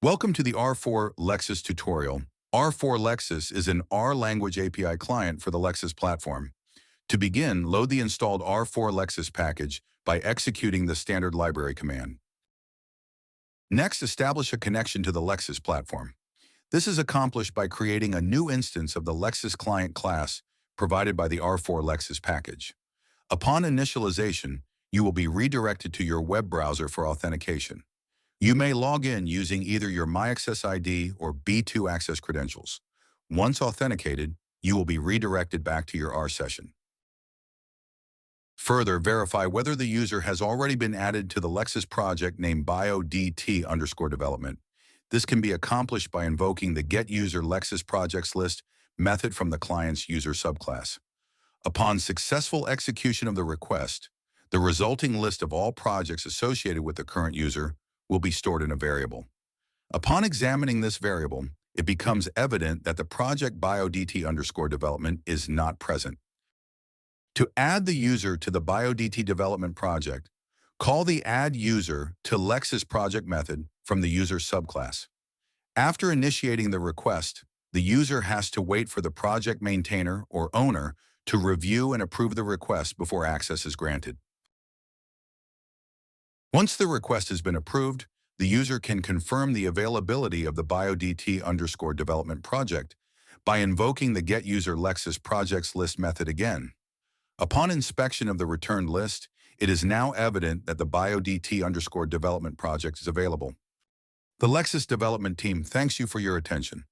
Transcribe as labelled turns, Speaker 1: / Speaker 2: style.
Speaker 1: Welcome to the R4 LEXIS tutorial. R4 LEXIS is an R language API client for the LEXIS platform. To begin, load the installed R4 LEXIS package by executing the standard library command. Next, establish a connection to the LEXIS platform. This is accomplished by creating a new instance of the LEXIS client class provided by the R4 LEXIS package. Upon initialization, you will be redirected to your web browser for authentication. You may log in using either your MyAccess ID or B2 Access credentials. Once authenticated, you will be redirected back to your R session. Further, verify whether the user has already been added to the LEXIS project named BioDT development. This can be accomplished by invoking the getUserLexisProjectsList method from the client's user subclass. Upon successful execution of the request, the resulting list of all projects associated with the current user will be stored in a variable. Upon examining this variable, it becomes evident that the project BioDT development is not present. To add the user to the BioDT development project, call the add user to LEXIS project method from the user subclass. After initiating the request, the user has to wait for the project maintainer or owner to review and approve the request before access is granted. Once the request has been approved, the user can confirm the availability of the BioDT development project by invoking the getUserLexisProjectsList method again. Upon inspection of the returned list, it is now evident that the BioDT development project is available. The LEXIS development team thanks you for your attention.